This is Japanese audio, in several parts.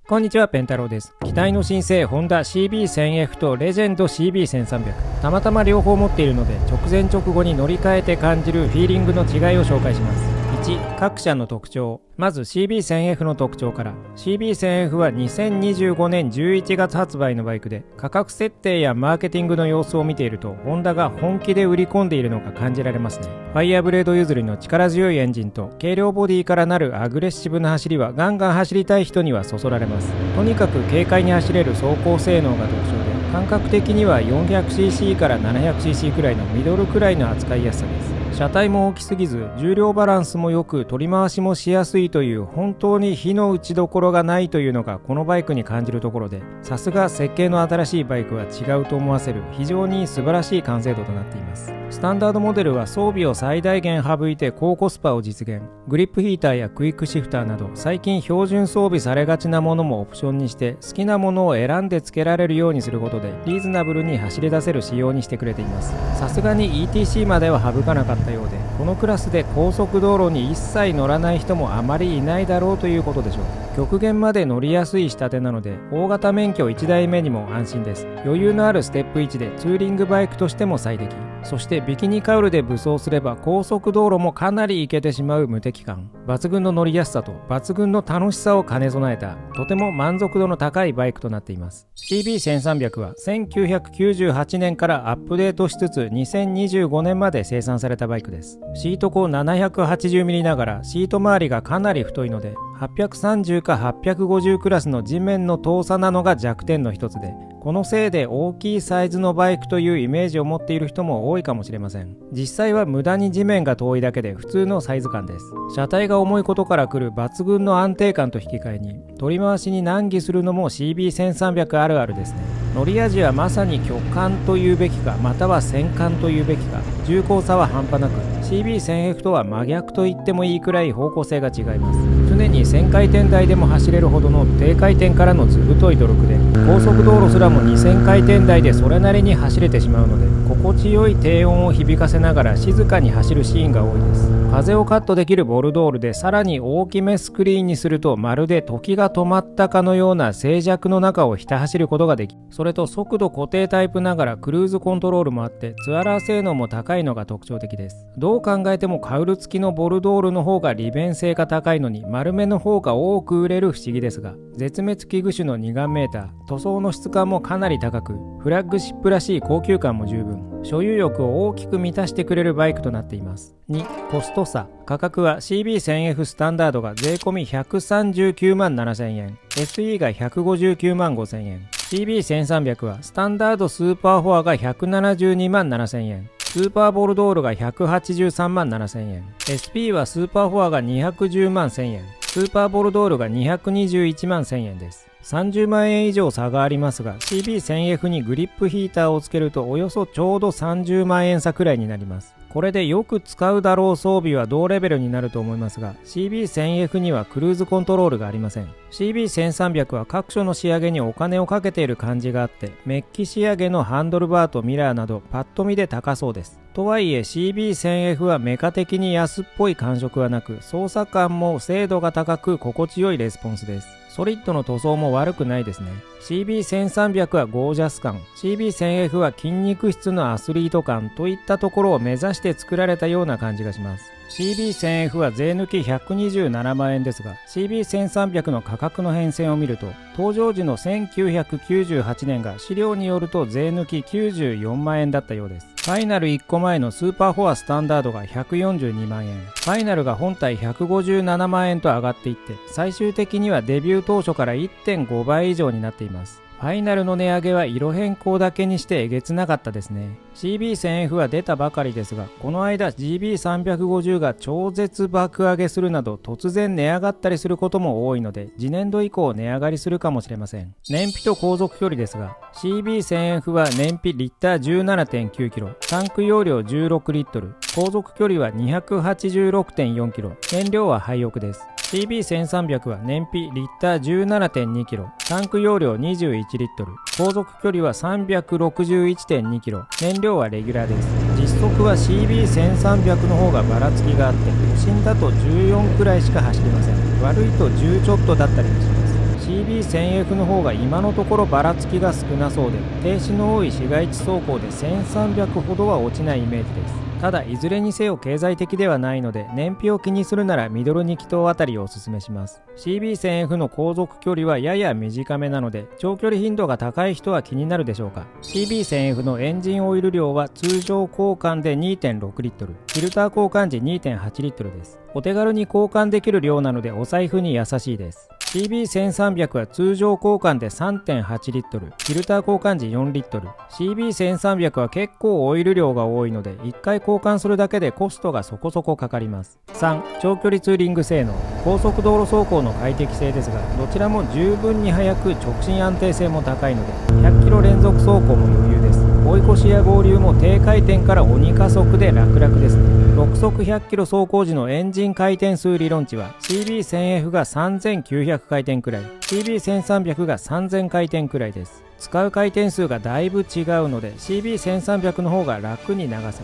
こんにちは、ペンタロウです。機体の新星ホンダ CB1000F とレジェンド CB1300、たまたま両方持っているので直前直後に乗り換えて感じるフィーリングの違いを紹介します。1、各社の特徴。まず CB1000F の特徴から。 CB1000F は2025年11月発売のバイクで、価格設定やマーケティングの様子を見ているとホンダが本気で売り込んでいるのが感じられますね。ファイヤーブレード譲りの力強いエンジンと軽量ボディからなるアグレッシブな走りはガンガン走りたい人にはそそられます。とにかく軽快に走れる走行性能が特徴で、感覚的には 400cc から 700cc くらいのミドルくらいの扱いやすさです。車体も大きすぎず、重量バランスも良く、取り回しもしやすいという、本当に火の打ちどころがないというのがこのバイクに感じるところで、さすが設計の新しいバイクは違うと思わせる非常に素晴らしい完成度となっています。スタンダードモデルは装備を最大限省いて高コスパを実現。グリップヒーターやクイックシフターなど最近標準装備されがちなものもオプションにして、好きなものを選んで付けられるようにすることでリーズナブルに走り出せる仕様にしてくれています。さすがに ETC までは省かなかったようで、このクラスで高速道路に一切乗らない人もあまりいないだろうということでしょう。極限まで乗りやすい仕立てなので、大型免許1台目にも安心です。余裕のあるステップ1でツーリングバイクとしても最適。そしてビキニカウルで武装すれば高速道路もかなり行けてしまう無敵感。抜群の乗りやすさと抜群の楽しさを兼ね備えた、とても満足度の高いバイクとなっています。CB1300 は1998年からアップデートしつつ2025年まで生産されたバイクです。シート高 780mm ながらシート周りがかなり太いので、830か850クラスの地面の遠さなのが弱点の一つで、このせいで大きいサイズのバイクというイメージを持っている人も多いかもしれません。実際は無駄に地面が遠いだけで普通のサイズ感です。車体が重いことから来る抜群の安定感と引き換えに、取り回しに難儀するのも CB1300 あるあるですね。乗り味はまさに巨漢というべきか、または戦艦というべきか、重厚さは半端なく CB1000F とは真逆と言ってもいいくらい方向性が違います。常に1000回転台でも走れるほどの低回転からの図太い努力で、高速道路すらも2000回転台でそれなりに走れてしまうので、心地よい低音を響かせながら静かに走るシーンが多いです。風をカットできるボルドールでさらに大きめスクリーンにすると、まるで時が止まったかのような静寂の中をひた走ることができ、それと速度固定タイプながらクルーズコントロールもあってツアラー性能も高いのが特徴的です。どう考えてもカウル付きのボルドールの方が利便性が高いのに、丸めの方が多く売れる不思議ですが、絶滅危惧種の2眼メーター、塗装の質感もかなり高く、フラッグシップらしい高級感も十分、所有欲を大きく満たしてくれるバイクとなっています。2、コスト差。価格は CB1000F スタンダードが税込み139万7000円、SE が159万5000円、CB1300 はスタンダードスーパーフォアが172万7000円、スーパーボルドールが183万7000円、SP はスーパーフォアが210万1000円、スーパーボルドールが221万1000円です。30万円以上差がありますが、 CB1000F にグリップヒーターをつけるとおよそちょうど30万円差くらいになります。これでよく使うだろう装備は同レベルになると思いますが、 CB1000F にはクルーズコントロールがありません。 CB1300 は各所の仕上げにお金をかけている感じがあって、メッキ仕上げのハンドルバーとミラーなどパッと見で高そうです。とはいえ CB1000F はメカ的に安っぽい感触はなく、操作感も精度が高く心地よいレスポンスです。ソリッドの塗装も悪くないですね。CB1300 はゴージャス感、CB1000F は筋肉質のアスリート感といったところを目指して作られたような感じがします。CB1000F は税抜き127万円ですが、 CB1300 の価格の変遷を見ると、登場時の1998年が資料によると税抜き94万円だったようです。ファイナル1個前のスーパーフォアスタンダードが142万円、ファイナルが本体157万円と上がっていって、最終的にはデビュー当初から 1.5 倍以上になっています。ファイナルの値上げは色変更だけにしてえげつなかったですね。CB1000F は出たばかりですが、この間 GB350 が超絶爆上げするなど突然値上がったりすることも多いので、次年度以降値上がりするかもしれません。燃費と航続距離ですが、 CB1000F は燃費リッター 17.9 キロ、タンク容量16リットル、航続距離は 286.4 キロ、燃料は廃屋です。CB1300 は燃費リッター 17.2 キロ、タンク容量21リットル、航続距離は 361.2 キロ、燃料はレギュラーです。実測は CB1300 の方がばらつきがあって、都心だと14くらいしか走りません。悪いと10ちょっとだったりもします。CB1000F の方が今のところばらつきが少なそうで、停止の多い市街地走行で1300ほどは落ちないイメージです。ただいずれにせよ経済的ではないので、燃費を気にするならミドル2気筒あたりをおすすめします。CB1000F の航続距離はやや短めなので、長距離頻度が高い人は気になるでしょうか。 CB1000F のエンジンオイル量は通常交換で 2.6 リットル、フィルター交換時 2.8 リットルです。お手軽に交換できる量なのでお財布に優しいです。CB1300 は通常交換で 3.8 リットル、フィルター交換時4リットル。CB1300 は結構オイル量が多いので、1回交換するだけでコストがそこそこかかります。3、長距離ツーリング性能。高速道路走行の快適性ですが、どちらも十分に速く直進安定性も高いので、100キロ連続走行も余裕です。追い越しや合流も低回転から鬼加速で楽々ですね。6速100キロ走行時のエンジン回転数理論値は CB1000F が3900回転くらい、CB1300 が3000回転くらいです。使う回転数がだいぶ違うので CB1300 の方が楽に流せます。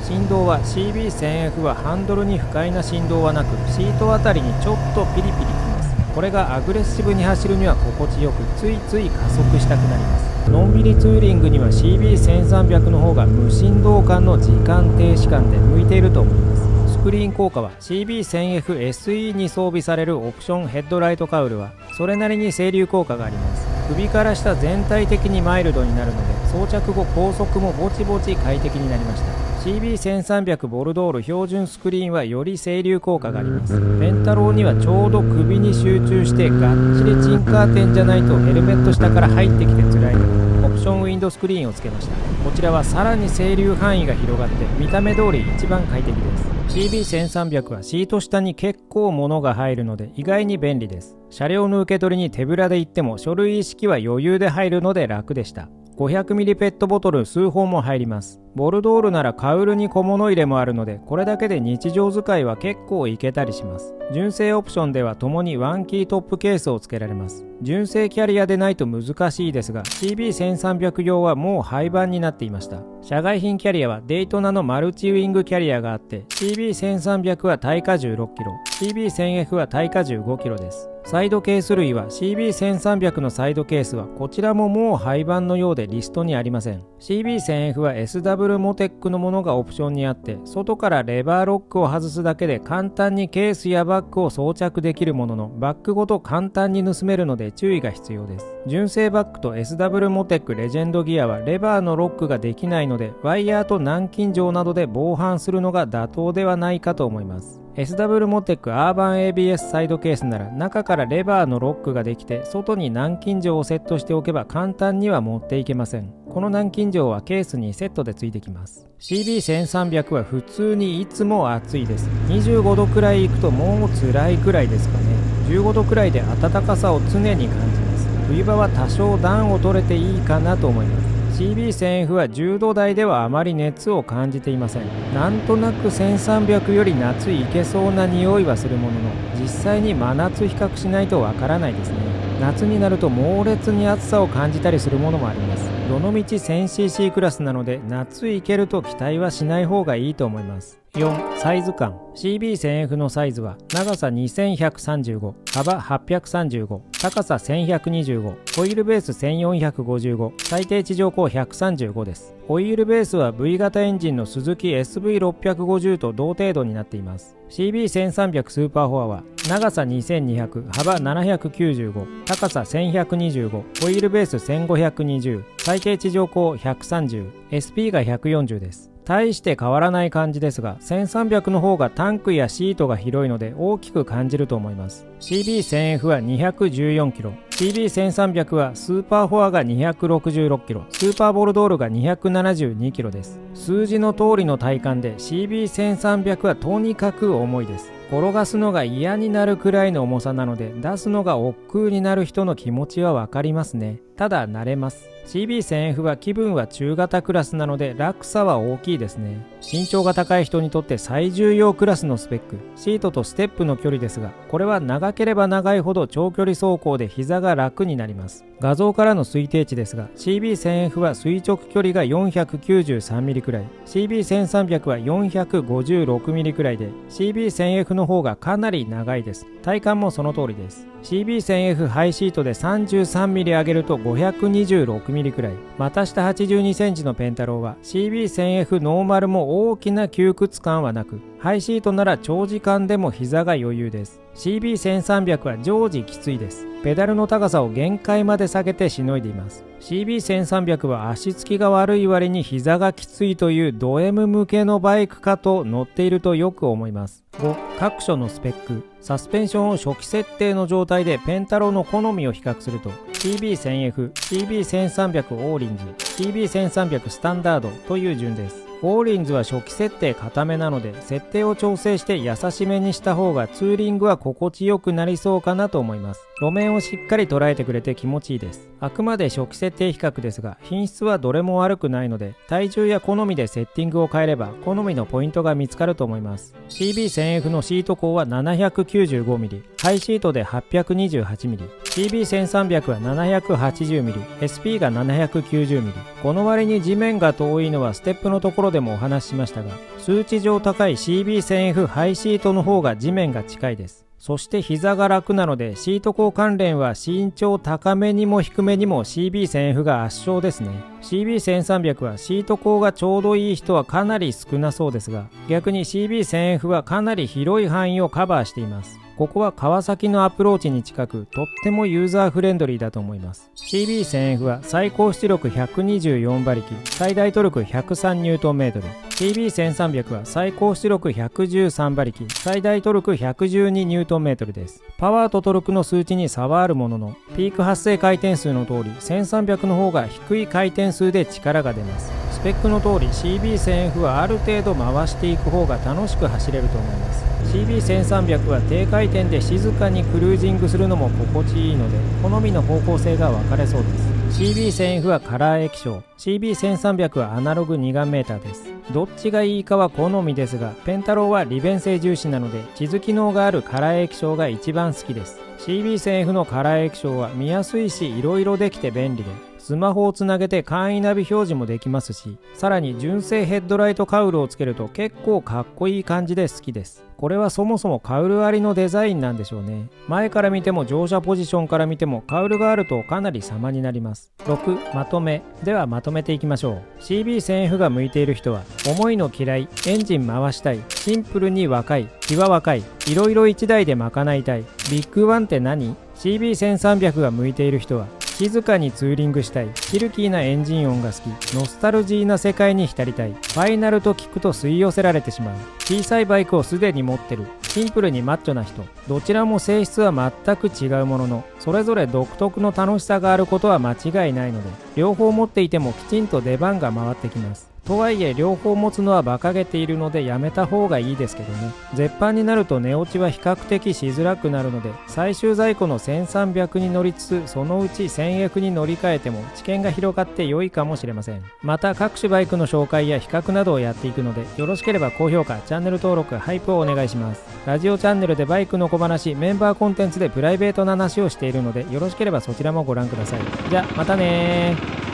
振動は CB1000F はハンドルに不快な振動はなく、シートあたりにちょっとピリピリきます。これがアグレッシブに走るには心地よく、ついつい加速したくなります。のんびりツーリングには CB1300 の方が無振動感の時間停止感で向いていると思います。スクリーン効果は CB1000F SE に装備されるオプションヘッドライトカウルはそれなりに整流効果があります。首から下全体的にマイルドになるので、装着後高速もぼちぼち快適になりました。CB1300 ボルドール標準スクリーンはより整流効果があります。ペンタローにはちょうど首に集中してがっちりチンカーテンじゃないとヘルメット下から入ってきて辛いので、オプションウィンドスクリーンをつけました。こちらはさらに整流範囲が広がって見た目通り一番快適です。CB1300 はシート下に結構物が入るので意外に便利です。車両の受け取りに手ぶらで行っても書類意識は余裕で入るので楽でした。500ミリペットボトル数本も入ります。ボルドールならカウルに小物入れもあるので、これだけで日常使いは結構いけたりします。純正オプションでは共にワンキートップケースを付けられます。純正キャリアでないと難しいですが、 CB1300 用はもう廃盤になっていました。社外品キャリアはデイトナのマルチウィングキャリアがあって、 CB1300 は耐荷16キロ、 CB1000F は耐荷15キロです。サイドケース類は CB1300 のサイドケースはこちらももう廃盤のようでリストにありません。 CB1000F は SW モテックのものがオプションにあって、外からレバーロックを外すだけで簡単にケースやバッグを装着できるものの、バッグごと簡単に盗めるので注意が必要です。純正バッグと SW モテックレジェンドギアはレバーのロックができないので、ワイヤーと南京錠などで防犯するのが妥当ではないかと思います。SW モテックアーバン ABS サイドケースなら中からレバーのロックができて、外に南京錠をセットしておけば簡単には持っていけません。この南京錠はケースにセットでついてきます。 CB1300 は普通にいつも暑いです。25度くらい行くともう辛いくらいですかね。15度くらいで暖かさを常に感じます。冬場は多少暖を取れていいかなと思います。CB1000F は10度台ではあまり熱を感じていません。なんとなく1300より夏いけそうな匂いはするものの、実際に真夏比較しないとわからないですね。夏になると猛烈に暑さを感じたりするものもあります。どのみち 1000cc クラスなので夏いけると期待はしない方がいいと思います。4、サイズ感。 CB1000F のサイズは長さ2135、幅835、高さ1125、ホイールベース1455、最低地上高135です。ホイールベースは V 型エンジンのスズキ SV650 と同程度になっています。 CB1300 スーパーフォアは長さ2200、幅795、高さ1125、ホイールベース1520、最低地上高130、SP が140です。大して変わらない感じですが、1300の方がタンクやシートが広いので大きく感じると思います。 CB1000F は214キロ、 CB1300 はスーパーフォアが266キロ、スーパーボルドールが272キロです。数字の通りの体感で CB1300 はとにかく重いです。転がすのが嫌になるくらいの重さなので、出すのが億劫になる人の気持ちはわかりますね。ただ慣れます。 CB1000F は気分は中型クラスなので落差は大きいですね。身長が高い人にとって最重要クラスのスペック、シートとステップの距離ですが、これは長ければ長いほど長距離走行で膝が楽になります。画像からの推定値ですが、 CB1000F は垂直距離が 493mm くらい、 CB1300 は 456mm くらいで、 CB1000F の方がかなり長いです。体感もその通りです。 CB1000F ハイシートで 33mm 上げると 526mm くらい、股下 82cm のペンタローは CB1000F ノーマルも大きな窮屈感はなく、ハイシートなら長時間でも膝が余裕です。 CB1300 は常時きついです。ペダルの高さを限界まで下げてしのいでいます。 CB1300 は足つきが悪い割に膝がきついというド M 向けのバイクかと乗っているとよく思います。5、各所のスペック。サスペンションを初期設定の状態でペンタローの好みを比較すると、 CB1000F、CB1300 オーリンズ、CB1300 スタンダードという順です。オーリンズは初期設定固めなので、設定を調整して優しめにした方がツーリングは心地よくなりそうかなと思います。路面をしっかり捉えてくれて気持ちいいです。あくまで初期設定比較ですが、品質はどれも悪くないので、体重や好みでセッティングを変えれば好みのポイントが見つかると思います。 CB1000F のシート高は 795mm、 ハイシートで 828mm、 CB1300 は 780mm、 SP が 790mm。 この割に地面が遠いのはステップのところでもお話ししましたが、数値上高い CB1000F ハイシートの方が地面が近いです。そして膝が楽なので、シート高関連は身長高めにも低めにも CB1000F が圧勝ですね。CB1300 はシート高がちょうどいい人はかなり少なそうですが、逆に CB1000F はかなり広い範囲をカバーしています。ここは川崎のアプローチに近く、とってもユーザーフレンドリーだと思います。CB1000F は最高出力124馬力、最大トルク 103Nm、CB1300 は最高出力113馬力、最大トルク 112Nm です。パワーとトルクの数値に差はあるものの、ピーク発生回転数の通り、1300の方が低い回転数で力が出ます。スペックの通り CB1000F はある程度回していく方が楽しく走れると思います。CB1300 は低回転で静かにクルージングするのも心地いいので、好みの方向性が分かれそうです。CB1000F はカラー液晶、CB1300 はアナログ2眼メーターです。どっちがいいかは好みですが、ペンタローは利便性重視なので、地図機能があるカラー液晶が一番好きです。CB1000F のカラー液晶は見やすいし、色々できて便利で、スマホをつなげて簡易ナビ表示もできますし、さらに純正ヘッドライトカウルをつけると結構かっこいい感じで好きです。これはそもそもカウルありのデザインなんでしょうね。前から見ても乗車ポジションから見てもカウルがあるとかなり様になります。6、まとめ。ではまとめていきましょう。CB1000F が向いている人は、重いの嫌い、エンジン回したい、シンプルに若い、気は若い、いろいろ1台で賄いたい、ビッグワンって何？ CB1300 が向いている人は、静かにツーリングしたい、シルキーなエンジン音が好き、ノスタルジーな世界に浸りたい、ファイナルと聞くと吸い寄せられてしまう、小さいバイクをすでに持ってる、シンプルにマッチョな人。どちらも性質は全く違うものの、それぞれ独特の楽しさがあることは間違いないので、両方持っていてもきちんと出番が回ってきます。とはいえ両方持つのは馬鹿げているのでやめた方がいいですけどね。絶版になると値落ちは比較的しづらくなるので、最終在庫の1300に乗りつつ、そのうち 1000F に乗り換えても知見が広がって良いかもしれません。また各種バイクの紹介や比較などをやっていくので、よろしければ高評価、チャンネル登録、ハイプをお願いします。ラジオチャンネルでバイクの小話、メンバーコンテンツでプライベートな話をしているので、よろしければそちらもご覧ください。じゃあまたねー。